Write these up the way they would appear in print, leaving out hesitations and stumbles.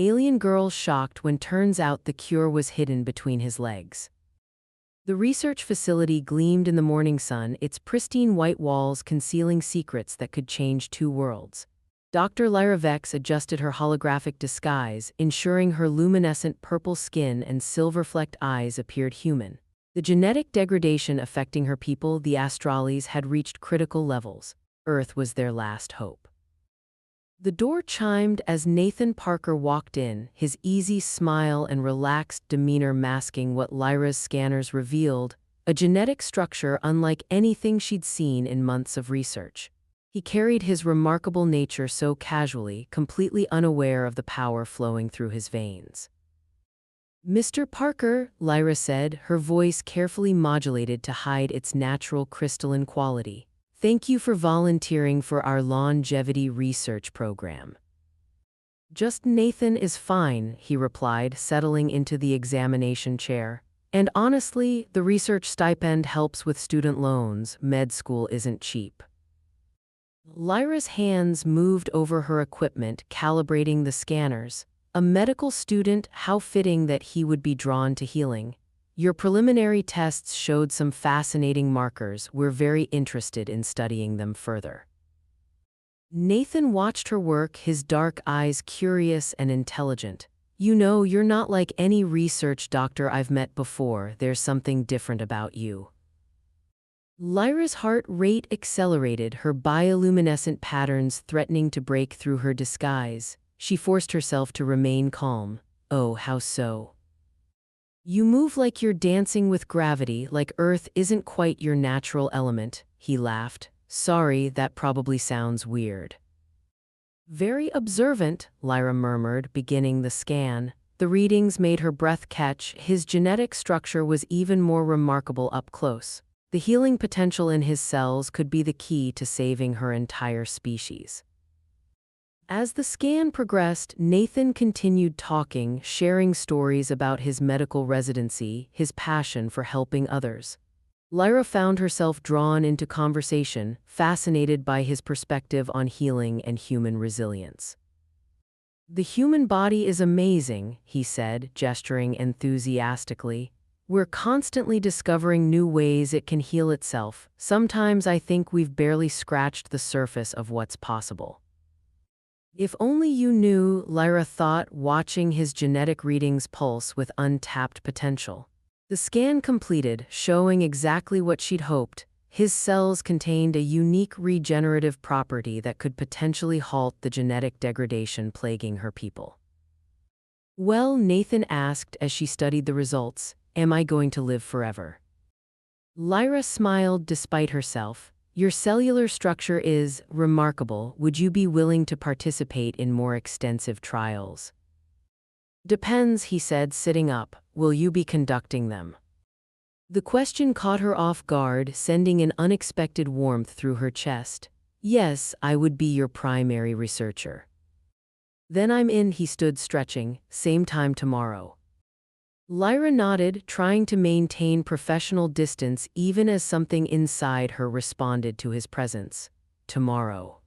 Alien girl shocked when turns out the cure was hidden between his legs. The research facility gleamed in the morning sun, its pristine white walls concealing secrets that could change two worlds. Dr. Lyra Vex adjusted her holographic disguise, ensuring her luminescent purple skin and silver-flecked eyes appeared human. The genetic degradation affecting her people, the Astralis, had reached critical levels. Earth was their last hope. The door chimed as Nathan Parker walked in, his easy smile and relaxed demeanor masking what Lyra's scanners revealed, a genetic structure unlike anything she'd seen in months of research. He carried his remarkable nature so casually, completely unaware of the power flowing through his veins. "Mr. Parker," Lyra said, her voice carefully modulated to hide its natural crystalline quality. "Thank you for volunteering for our longevity research program." "Just Nathan is fine," he replied, settling into the examination chair. "And honestly, the research stipend helps with student loans. Med school isn't cheap." Lyra's hands moved over her equipment, calibrating the scanners. "A medical student, how fitting that he would be drawn to healing. Your preliminary tests showed some fascinating markers. We're very interested in studying them further." Nathan watched her work, his dark eyes curious and intelligent. "You know, you're not like any research doctor I've met before. There's something different about you." Lyra's heart rate accelerated, her bioluminescent patterns threatening to break through her disguise. She forced herself to remain calm. "Oh, how so?" "You move like you're dancing with gravity, like Earth isn't quite your natural element," he laughed. "Sorry, that probably sounds weird." "Very observant," Lyra murmured, beginning the scan. The readings made her breath catch. His genetic structure was even more remarkable up close. The healing potential in his cells could be the key to saving her entire species. As the scan progressed, Nathan continued talking, sharing stories about his medical residency, his passion for helping others. Lyra found herself drawn into conversation, fascinated by his perspective on healing and human resilience. "The human body is amazing," he said, gesturing enthusiastically. "We're constantly discovering new ways it can heal itself. Sometimes I think we've barely scratched the surface of what's possible." If only you knew, Lyra thought, watching his genetic readings pulse with untapped potential. The scan completed, showing exactly what she'd hoped. His cells contained a unique regenerative property that could potentially halt the genetic degradation plaguing her people. "Well," Nathan asked as she studied the results, "am I going to live forever?" Lyra smiled despite herself. "Your cellular structure is remarkable. Would you be willing to participate in more extensive trials?" "Depends," he said, sitting up. "Will you be conducting them?" The question caught her off guard, sending an unexpected warmth through her chest. "Yes, I would be your primary researcher." "Then I'm in," he stood stretching. "Same time tomorrow." Lyra nodded, trying to maintain professional distance even as something inside her responded to his presence. "Tomorrow."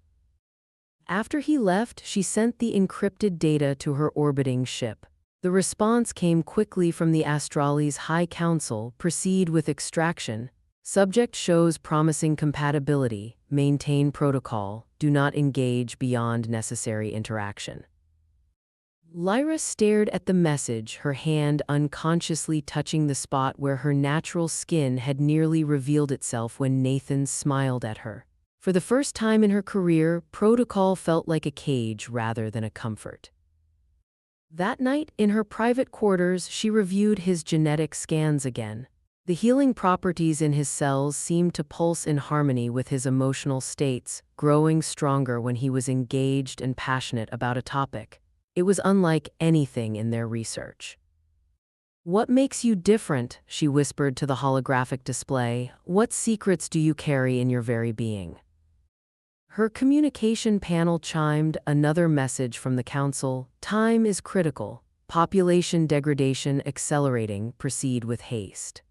After he left, she sent the encrypted data to her orbiting ship. The response came quickly from the Astralis' High Council. "Proceed with extraction. Subject shows promising compatibility. Maintain protocol. Do not engage beyond necessary interaction." Lyra stared at the message, her hand unconsciously touching the spot where her natural skin had nearly revealed itself when Nathan smiled at her. For the first time in her career, protocol felt like a cage rather than a comfort. That night, in her private quarters, she reviewed his genetic scans again. The healing properties in his cells seemed to pulse in harmony with his emotional states, growing stronger when he was engaged and passionate about a topic. It was unlike anything in their research. "What makes you different?" she whispered to the holographic display. "What secrets do you carry in your very being?" Her communication panel chimed, another message from the council. "Time is critical. Population degradation accelerating. Proceed with haste."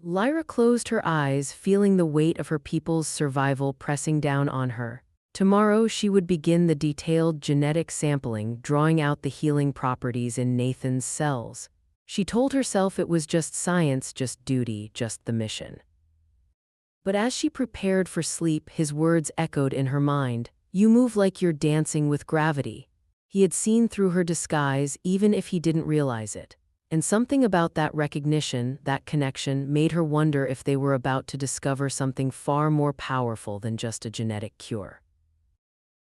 Lyra closed her eyes, feeling the weight of her people's survival pressing down on her. Tomorrow she would begin the detailed genetic sampling, drawing out the healing properties in Nathan's cells. She told herself it was just science, just duty, just the mission. But as she prepared for sleep, his words echoed in her mind. You move like you're dancing with gravity. He had seen through her disguise, even if he didn't realize it. And something about that recognition, that connection, made her wonder if they were about to discover something far more powerful than just a genetic cure.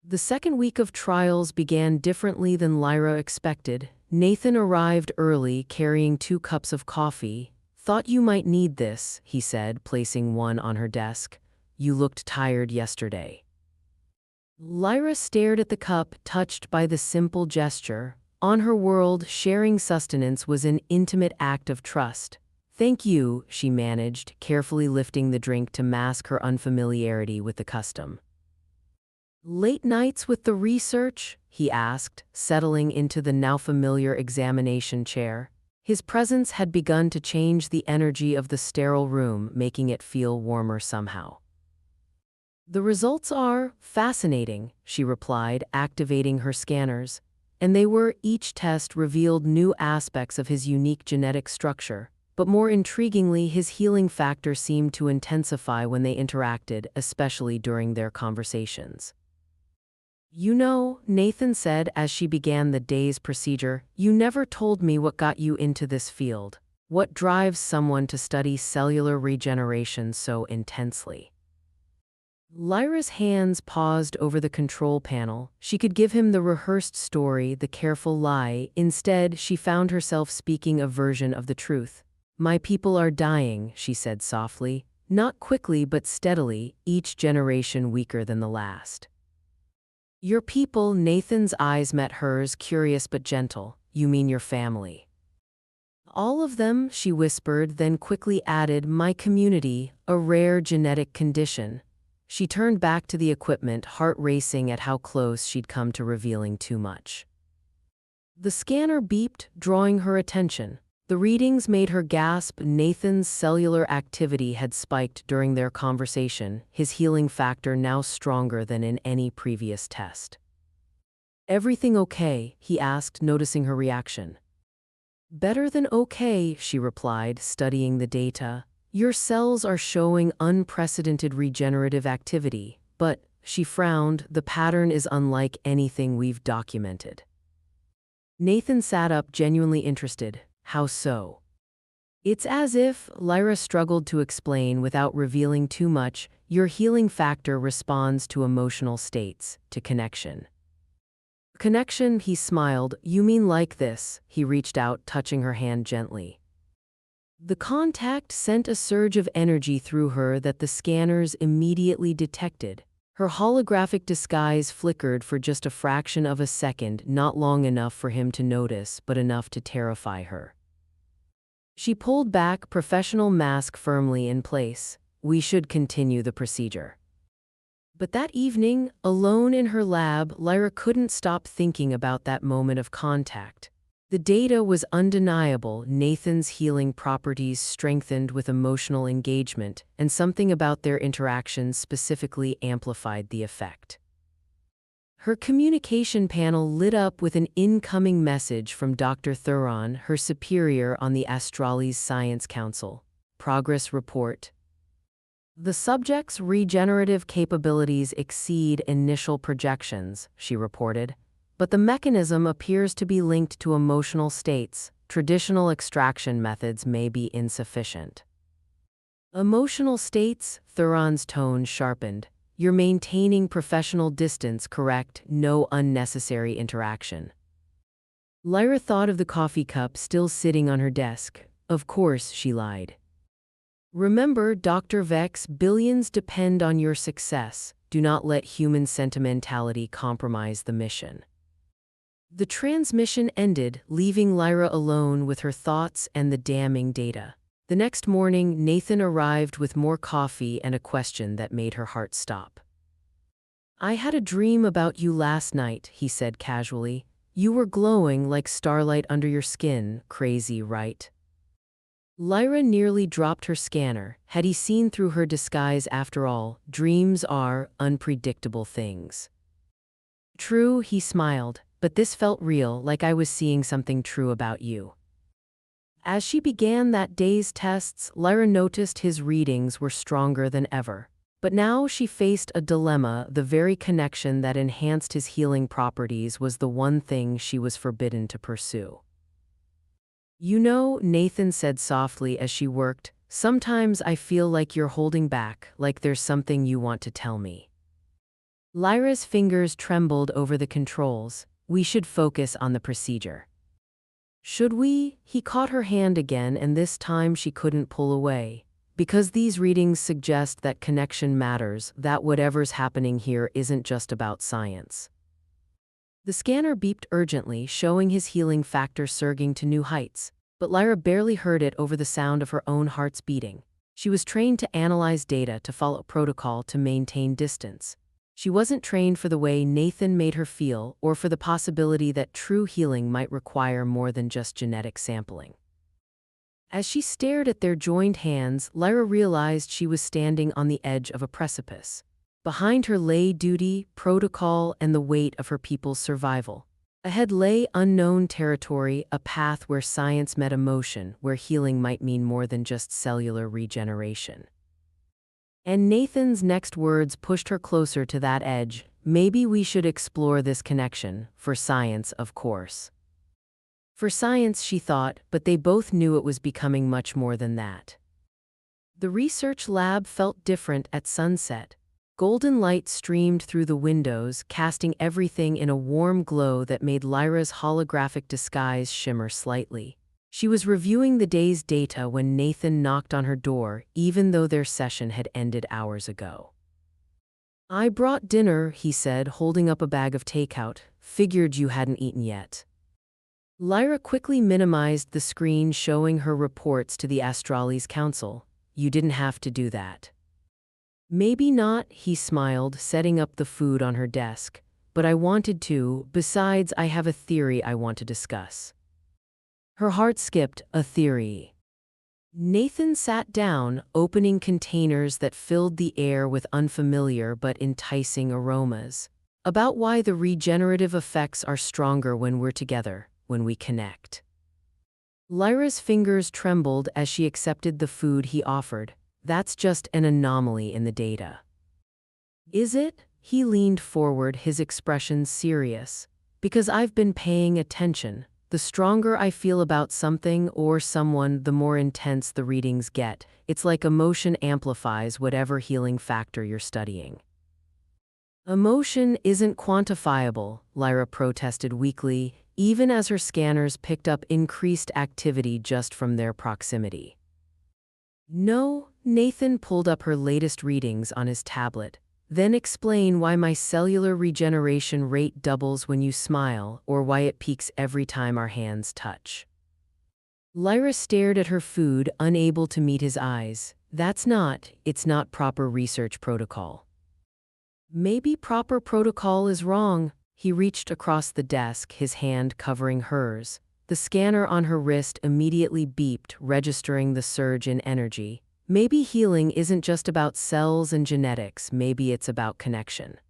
The second week of trials began differently than Lyra expected. Nathan arrived early, carrying 2 cups of coffee. Thought you might need this, he said, placing one on her desk. You looked tired yesterday. Lyra stared at the cup, touched by the simple gesture. On her world, sharing sustenance was an intimate act of trust. Thank you, she managed, carefully lifting the drink to mask her unfamiliarity with the custom. Late nights with the research? He asked, settling into the now familiar examination chair. His presence had begun to change the energy of the sterile room, making it feel warmer somehow. The results are fascinating, she replied, activating her scanners. And they were, each test revealed new aspects of his unique genetic structure. But more intriguingly, his healing factor seemed to intensify when they interacted, especially during their conversations. You know, Nathan said as she began the day's procedure, you never told me what got you into this field. What drives someone to study cellular regeneration so intensely? Lyra's hands paused over the control panel. She could give him the rehearsed story, the careful lie. Instead, she found herself speaking a version of the truth. My people are dying, she said softly. Not quickly but steadily, each generation weaker than the last. Your people, Nathan's eyes met hers, curious but gentle. You mean your family? All of them, she whispered, then quickly added, my community, a rare genetic condition. She turned back to the equipment, heart racing at how close she'd come to revealing too much. The scanner beeped, drawing her attention. The readings made her gasp. Nathan's cellular activity had spiked during their conversation, his healing factor now stronger than in any previous test. Everything okay? He asked, noticing her reaction. Better than okay, she replied, studying the data. Your cells are showing unprecedented regenerative activity, but, she frowned, the pattern is unlike anything we've documented. Nathan sat up, genuinely interested. How so? It's as if, Lyra struggled to explain without revealing too much, your healing factor responds to emotional states, to connection. Connection, he smiled. You mean like this? He reached out, touching her hand gently. The contact sent a surge of energy through her that the scanners immediately detected. Her holographic disguise flickered for just a fraction of a second, not long enough for him to notice, but enough to terrify her. She pulled back, professional mask firmly in place. We should continue the procedure. But that evening, alone in her lab, Lyra couldn't stop thinking about that moment of contact. The data was undeniable. Nathan's healing properties strengthened with emotional engagement, and something about their interactions specifically amplified the effect. Her communication panel lit up with an incoming message from Dr. Thuron, her superior on the Astralis Science Council. Progress report. The subject's regenerative capabilities exceed initial projections, she reported. But the mechanism appears to be linked to emotional states. Traditional extraction methods may be insufficient. Emotional states? Thuron's tone sharpened. You're maintaining professional distance, correct? No unnecessary interaction. Lyra thought of the coffee cup still sitting on her desk. Of course, she lied. Remember, Dr. Vex, billions depend on your success. Do not let human sentimentality compromise the mission. The transmission ended, leaving Lyra alone with her thoughts and the damning data. The next morning, Nathan arrived with more coffee and a question that made her heart stop. I had a dream about you last night, he said casually. You were glowing like starlight under your skin. Crazy, right? Lyra nearly dropped her scanner. Had he seen through her disguise after all? Dreams are unpredictable things. True, he smiled, but this felt real, like I was seeing something true about you. As she began that day's tests, Lyra noticed his readings were stronger than ever. But now she faced a dilemma. The very connection that enhanced his healing properties was the one thing she was forbidden to pursue. You know, Nathan said softly as she worked, sometimes I feel like you're holding back, like there's something you want to tell me. Lyra's fingers trembled over the controls. We should focus on the procedure. Should we? He caught her hand again, and this time she couldn't pull away. Because these readings suggest that connection matters, that whatever's happening here isn't just about science. The scanner beeped urgently, showing his healing factor surging to new heights. But Lyra barely heard it over the sound of her own heart's beating. She was trained to analyze data, to follow protocol, to maintain distance. She wasn't trained for the way Nathan made her feel, or for the possibility that true healing might require more than just genetic sampling. As she stared at their joined hands, Lyra realized she was standing on the edge of a precipice. Behind her lay duty, protocol, and the weight of her people's survival. Ahead lay unknown territory, a path where science met emotion, where healing might mean more than just cellular regeneration. And Nathan's next words pushed her closer to that edge. Maybe we should explore this connection, for science, of course. For science, she thought, but they both knew it was becoming much more than that. The research lab felt different at sunset. Golden light streamed through the windows, casting everything in a warm glow that made Lyra's holographic disguise shimmer slightly. She was reviewing the day's data when Nathan knocked on her door, even though their session had ended hours ago. I brought dinner, he said, holding up a bag of takeout. Figured you hadn't eaten yet. Lyra quickly minimized the screen showing her reports to the Astralis Council. You didn't have to do that. Maybe not, he smiled, setting up the food on her desk. But I wanted to. Besides, I have a theory I want to discuss. Her heart skipped. A theory. Nathan sat down, opening containers that filled the air with unfamiliar but enticing aromas. About why the regenerative effects are stronger when we're together, when we connect. Lyra's fingers trembled as she accepted the food he offered. That's just an anomaly in the data. Is it? He leaned forward, his expression serious. Because I've been paying attention. The stronger I feel about something or someone, the more intense the readings get. It's like emotion amplifies whatever healing factor you're studying. Emotion isn't quantifiable, Lyra protested weakly, even as her scanners picked up increased activity just from their proximity. No, Nathan pulled up her latest readings on his tablet. Then explain why my cellular regeneration rate doubles when you smile, or why it peaks every time our hands touch. Lyra stared at her food, unable to meet his eyes. It's not proper research protocol. Maybe proper protocol is wrong. He reached across the desk, his hand covering hers. The scanner on her wrist immediately beeped, registering the surge in energy. Maybe healing isn't just about cells and genetics, maybe it's about connection.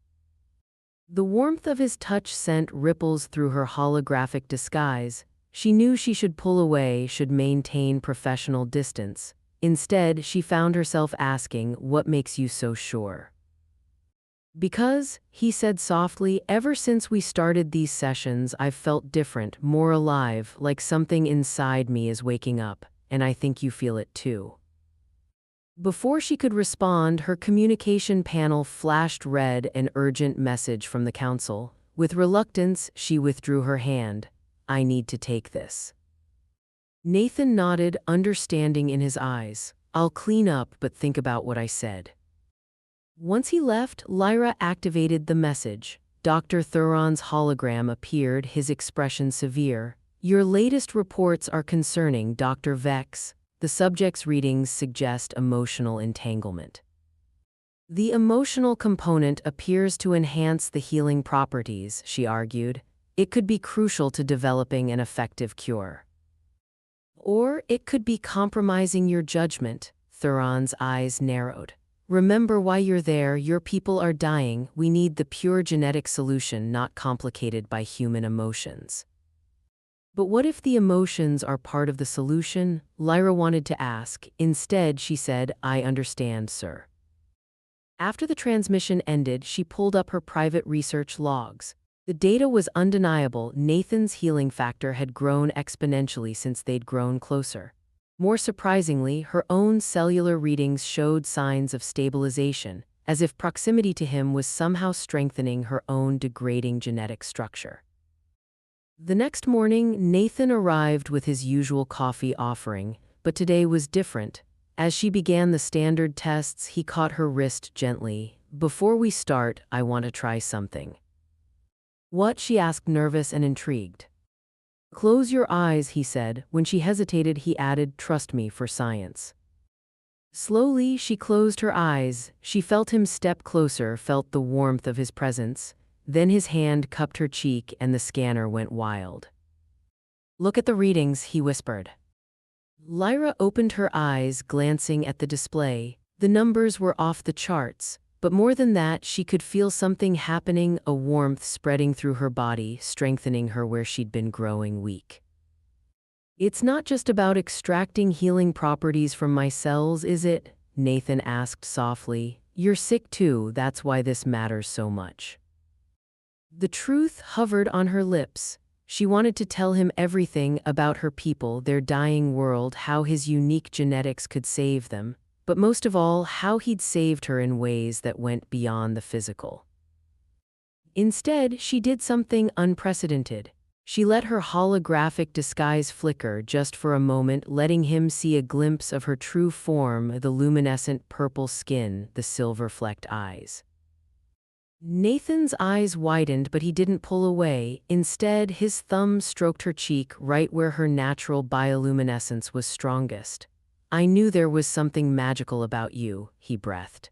The warmth of his touch sent ripples through her holographic disguise. She knew she should pull away, should maintain professional distance. Instead, she found herself asking, what makes you so sure? Because, he said softly, ever since we started these sessions, I've felt different, more alive, like something inside me is waking up, and I think you feel it too. Before she could respond, her communication panel flashed red, an urgent message from the council. With reluctance, she withdrew her hand. I need to take this. Nathan nodded, understanding in his eyes. I'll clean up, but think about what I said. Once he left, Lyra activated the message. Dr. Thuron's hologram appeared, his expression severe. Your latest reports are concerning Dr. Vex. The subject's readings suggest emotional entanglement. The emotional component appears to enhance the healing properties, she argued. It could be crucial to developing an effective cure. Or it could be compromising your judgment. Thuron's eyes narrowed. Remember why you're there. Your people are dying. We need the pure genetic solution, not complicated by human emotions. But what if the emotions are part of the solution? Lyra wanted to ask. Instead, she said, I understand, sir. After the transmission ended, she pulled up her private research logs. The data was undeniable. Nathan's healing factor had grown exponentially since they'd grown closer. More surprisingly, her own cellular readings showed signs of stabilization, as if proximity to him was somehow strengthening her own degrading genetic structure. The next morning, Nathan arrived with his usual coffee offering, but today was different. As she began the standard tests, he caught her wrist gently. Before we start, I want to try something. What? She asked, nervous and intrigued. Close your eyes, he said. When she hesitated, he added, trust me for science. Slowly, she closed her eyes. She felt him step closer, felt the warmth of his presence. Then his hand cupped her cheek and the scanner went wild. Look at the readings, he whispered. Lyra opened her eyes, glancing at the display. The numbers were off the charts, but more than that, she could feel something happening, a warmth spreading through her body, strengthening her where she'd been growing weak. It's not just about extracting healing properties from my cells, is it? Nathan asked softly. You're sick too, that's why this matters so much. The truth hovered on her lips. She wanted to tell him everything about her people, their dying world, how his unique genetics could save them, but most of all, how he'd saved her in ways that went beyond the physical. Instead, she did something unprecedented. She let her holographic disguise flicker just for a moment, letting him see a glimpse of her true form, the luminescent purple skin, the silver-flecked eyes. Nathan's eyes widened, but he didn't pull away. Instead, his thumb stroked her cheek right where her natural bioluminescence was strongest. I knew there was something magical about you, he breathed.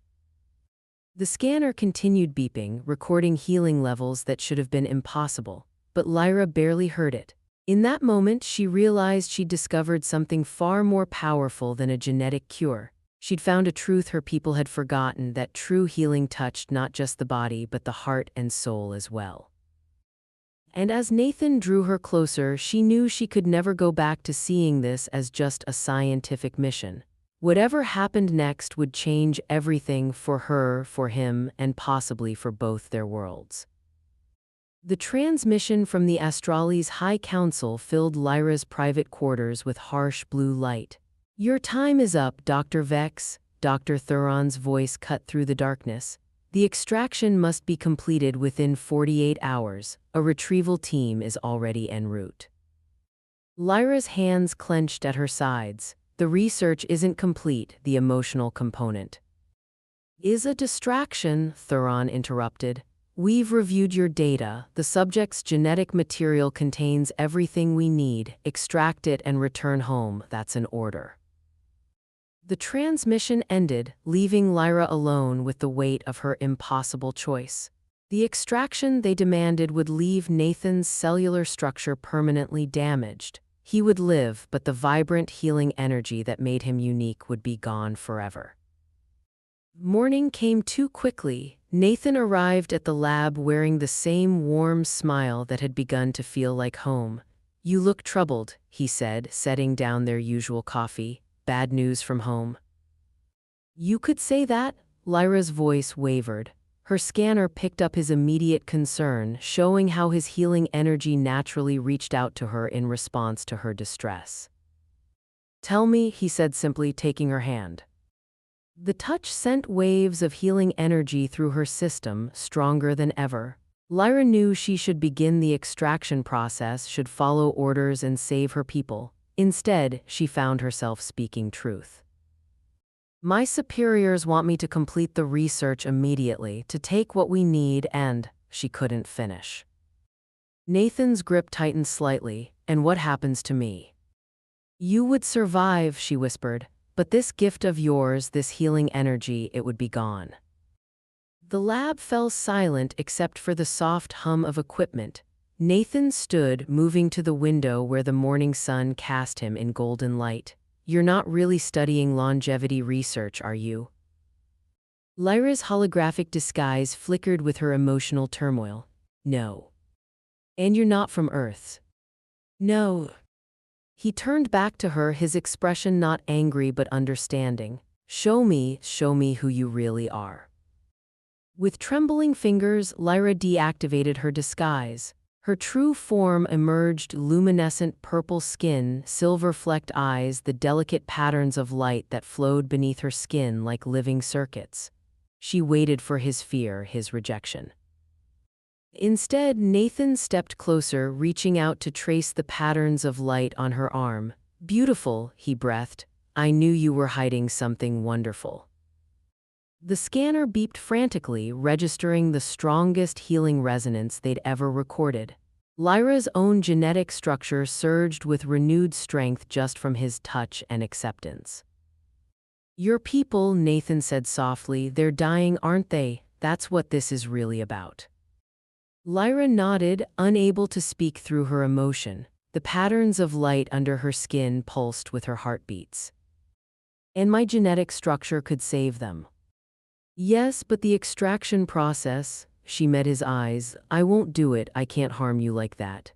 The scanner continued beeping, recording healing levels that should have been impossible, but Lyra barely heard it. In that moment, she realized she'd discovered something far more powerful than a genetic cure. She'd found a truth her people had forgotten, that true healing touched not just the body but the heart and soul as well. And as Nathan drew her closer, she knew she could never go back to seeing this as just a scientific mission. Whatever happened next would change everything for her, for him, and possibly for both their worlds. The transmission from the Astralis High Council filled Lyra's private quarters with harsh blue light. Your time is up, Dr. Vex, Dr. Thuron's voice cut through the darkness. The extraction must be completed within 48 hours. A retrieval team is already en route. Lyra's hands clenched at her sides. The research isn't complete, the emotional component is a distraction, Thuron interrupted. We've reviewed your data. The subject's genetic material contains everything we need. Extract it and return home. That's an order. The transmission ended, leaving Lyra alone with the weight of her impossible choice. The extraction they demanded would leave Nathan's cellular structure permanently damaged. He would live, but the vibrant healing energy that made him unique would be gone forever. Morning came too quickly. Nathan arrived at the lab wearing the same warm smile that had begun to feel like home. You look troubled, he said, setting down their usual coffee. Bad news from home. You could say that? Lyra's voice wavered. Her scanner picked up his immediate concern, showing how his healing energy naturally reached out to her in response to her distress. Tell me, he said simply, taking her hand. The touch sent waves of healing energy through her system, stronger than ever. Lyra knew she should begin the extraction process, should follow orders and save her people. Instead, she found herself speaking truth. My superiors want me to complete the research immediately, to take what we need, and she couldn't finish. Nathan's grip tightened slightly. And what happens to me? You would survive, she whispered, but this gift of yours, this healing energy, it would be gone. The lab fell silent except for the soft hum of equipment. Nathan stood, moving to the window where the morning sun cast him in golden light. "You're not really studying longevity research, are you?" Lyra's holographic disguise flickered with her emotional turmoil. "No." "And you're not from Earth?" "No." He turned back to her, his expression not angry but understanding. Show me who you really are." With trembling fingers, Lyra deactivated her disguise. Her true form emerged: luminescent purple skin, silver-flecked eyes, the delicate patterns of light that flowed beneath her skin like living circuits. She waited for his fear, his rejection. Instead, Nathan stepped closer, reaching out to trace the patterns of light on her arm. "Beautiful," he breathed. "I knew you were hiding something wonderful." The scanner beeped frantically, registering the strongest healing resonance they'd ever recorded. Lyra's own genetic structure surged with renewed strength just from his touch and acceptance. "Your people," Nathan said softly, "they're dying, aren't they? That's what this is really about." Lyra nodded, unable to speak through her emotion. The patterns of light under her skin pulsed with her heartbeats. "And my genetic structure could save them." "Yes, but the extraction process," she met his eyes. "I won't do it, I can't harm you like that."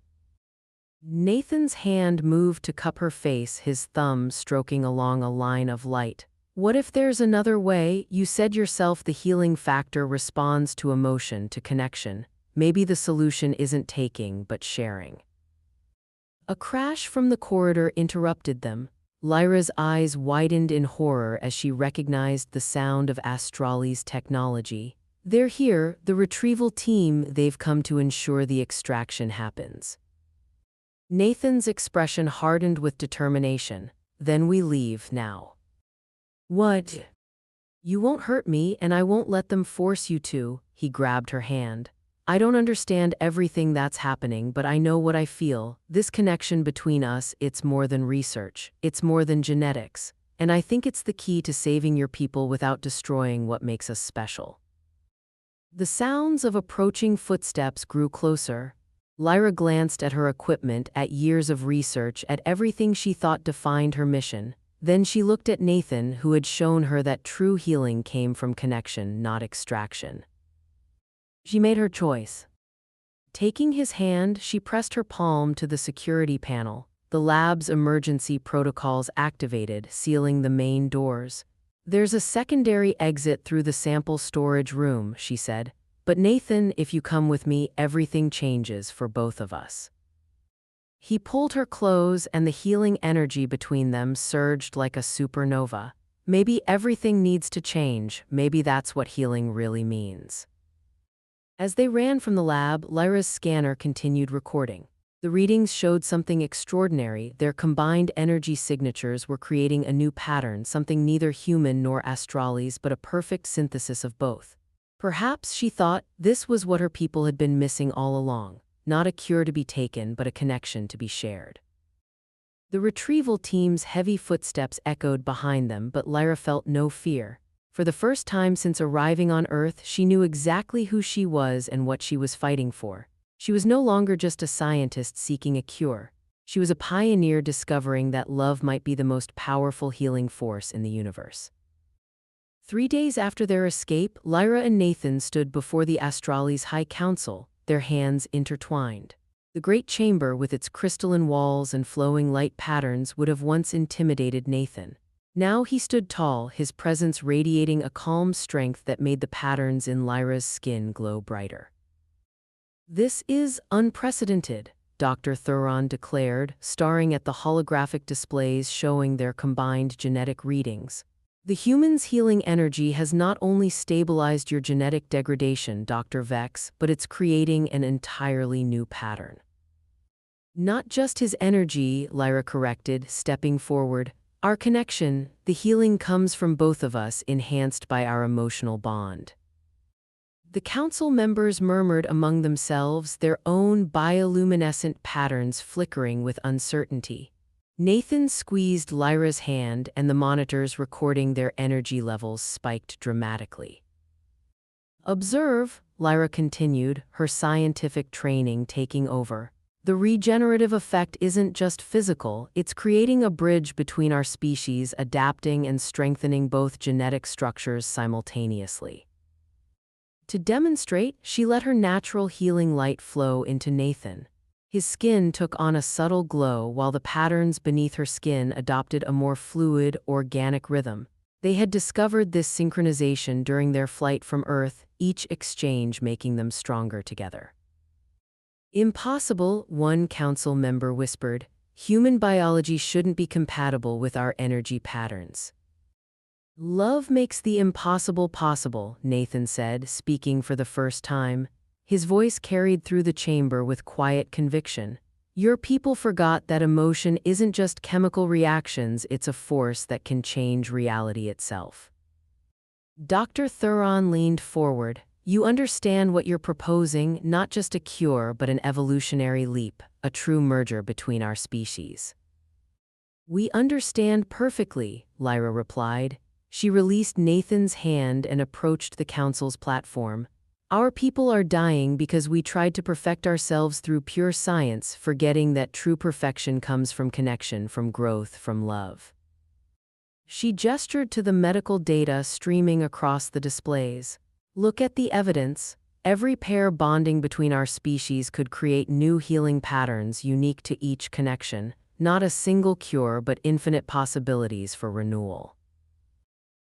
Nathan's hand moved to cup her face, his thumb stroking along a line of light. "What if there's another way? You said yourself the healing factor responds to emotion, to connection. Maybe the solution isn't taking, but sharing." A crash from the corridor interrupted them. Lyra's eyes widened in horror as she recognized the sound of Astrali's technology. "They're here, the retrieval team. They've come to ensure the extraction happens." Nathan's expression hardened with determination. "Then we leave now." "What?" "You won't hurt me, and I won't let them force you to." He grabbed her hand. "I don't understand everything that's happening, but I know what I feel. This connection between us, it's more than research. It's more than genetics. And I think it's the key to saving your people without destroying what makes us special." The sounds of approaching footsteps grew closer. Lyra glanced at her equipment, at years of research, at everything she thought defined her mission. Then she looked at Nathan, who had shown her that true healing came from connection, not extraction. She made her choice. Taking his hand, she pressed her palm to the security panel. The lab's emergency protocols activated, sealing the main doors. "There's a secondary exit through the sample storage room," she said. "But Nathan, if you come with me, everything changes for both of us." He pulled her close, and the healing energy between them surged like a supernova. Maybe everything needs to change. Maybe that's what healing really means. As they ran from the lab, Lyra's scanner continued recording. The readings showed something extraordinary. Their combined energy signatures were creating a new pattern, something neither human nor Astrali's, but a perfect synthesis of both. Perhaps, she thought, this was what her people had been missing all along. Not a cure to be taken, but a connection to be shared. The retrieval team's heavy footsteps echoed behind them, but Lyra felt no fear. For the first time since arriving on Earth, she knew exactly who she was and what she was fighting for. She was no longer just a scientist seeking a cure. She was a pioneer discovering that love might be the most powerful healing force in the universe. 3 days after their escape, Lyra and Nathan stood before the Astrali's High Council, their hands intertwined. The great chamber, with its crystalline walls and flowing light patterns, would have once intimidated Nathan. Now he stood tall, his presence radiating a calm strength that made the patterns in Lyra's skin glow brighter. "This is unprecedented," Dr. Thuron declared, staring at the holographic displays showing their combined genetic readings. "The human's healing energy has not only stabilized your genetic degradation, Dr. Vex, but it's creating an entirely new pattern." "Not just his energy," Lyra corrected, stepping forward. "Our connection, the healing comes from both of us, enhanced by our emotional bond." The council members murmured among themselves, their own bioluminescent patterns flickering with uncertainty. Nathan squeezed Lyra's hand, and the monitors recording their energy levels spiked dramatically. "Observe," Lyra continued, her scientific training taking over. The regenerative effect isn't just physical, it's creating a bridge between our species, adapting and strengthening both genetic structures simultaneously. To demonstrate, she let her natural healing light flow into Nathan. His skin took on a subtle glow while the patterns beneath her skin adopted a more fluid, organic rhythm. They had discovered this synchronization during their flight from Earth, each exchange making them stronger together. Impossible, one council member whispered. Human biology shouldn't be compatible with our energy patterns. Love makes the impossible possible, Nathan said, speaking for the first time. His voice carried through the chamber with quiet conviction. Your people forgot that emotion isn't just chemical reactions, it's a force that can change reality itself. Dr. Thuron leaned forward. You understand what you're proposing, not just a cure, but an evolutionary leap, a true merger between our species. We understand perfectly, Lyra replied. She released Nathan's hand and approached the council's platform. Our people are dying because we tried to perfect ourselves through pure science, forgetting that true perfection comes from connection, from growth, from love. She gestured to the medical data streaming across the displays. Look at the evidence. Every pair bonding between our species could create new healing patterns unique to each connection, not a single cure but infinite possibilities for renewal.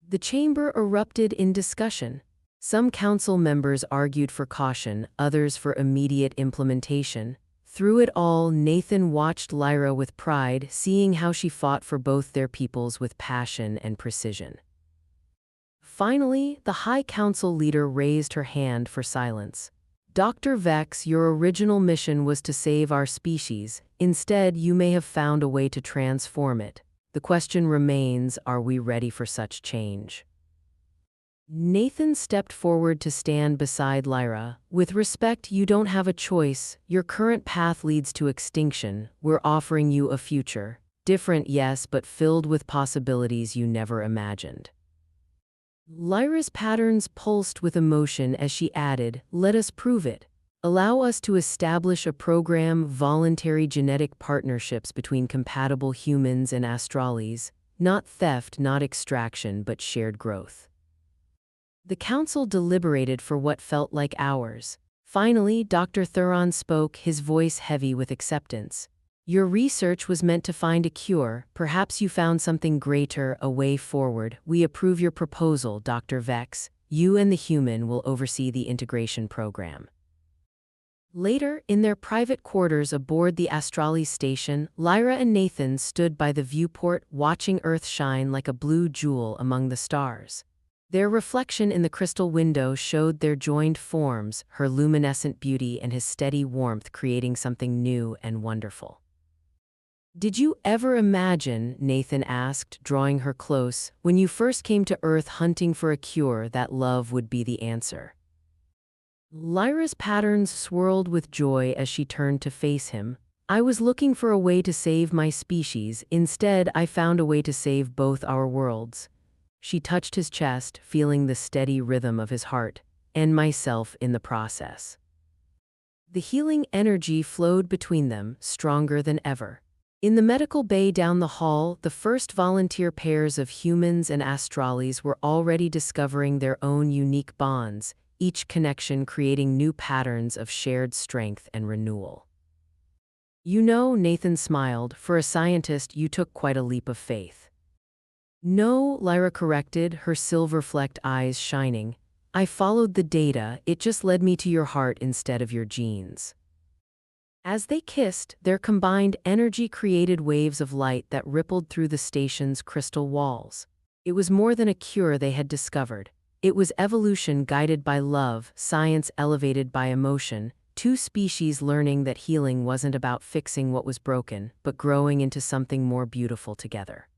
The chamber erupted in discussion. Some council members argued for caution, others for immediate implementation. Through it all, Nathan watched Lyra with pride, seeing how she fought for both their peoples with passion and precision. Finally, the High Council leader raised her hand for silence. Dr. Vex, your original mission was to save our species. Instead, you may have found a way to transform it. The question remains, are we ready for such change? Nathan stepped forward to stand beside Lyra. With respect, you don't have a choice. Your current path leads to extinction. We're offering you a future. Different, yes, but filled with possibilities you never imagined. Lyra's patterns pulsed with emotion as she added, let us prove it. Allow us to establish a program, voluntary genetic partnerships between compatible humans and astrales, not theft, not extraction, but shared growth. The council deliberated for what felt like hours. Finally, Dr. Thuron spoke, his voice heavy with acceptance. Your research was meant to find a cure. Perhaps you found something greater, a way forward. We approve your proposal, Dr. Vex. You and the human will oversee the integration program. Later, in their private quarters aboard the Astralis station, Lyra and Nathan stood by the viewport, watching Earth shine like a blue jewel among the stars. Their reflection in the crystal window showed their joined forms, her luminescent beauty and his steady warmth creating something new and wonderful. Did you ever imagine, Nathan asked, drawing her close, when you first came to Earth hunting for a cure, that love would be the answer? Lyra's patterns swirled with joy as she turned to face him. I was looking for a way to save my species. Instead, I found a way to save both our worlds. She touched his chest, feeling the steady rhythm of his heart, and myself in the process. The healing energy flowed between them, stronger than ever. In the medical bay down the hall, the first volunteer pairs of humans and astrales were already discovering their own unique bonds, each connection creating new patterns of shared strength and renewal. You know, Nathan smiled, for a scientist you took quite a leap of faith. No, Lyra corrected, her silver-flecked eyes shining. I followed the data, it just led me to your heart instead of your genes. As they kissed, their combined energy created waves of light that rippled through the station's crystal walls. It was more than a cure they had discovered. It was evolution guided by love, science elevated by emotion, two species learning that healing wasn't about fixing what was broken, but growing into something more beautiful together.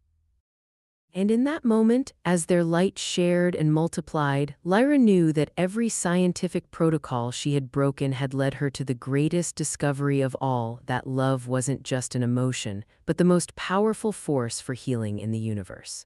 And in that moment, as their light shared and multiplied, Lyra knew that every scientific protocol she had broken had led her to the greatest discovery of all, that love wasn't just an emotion, but the most powerful force for healing in the universe.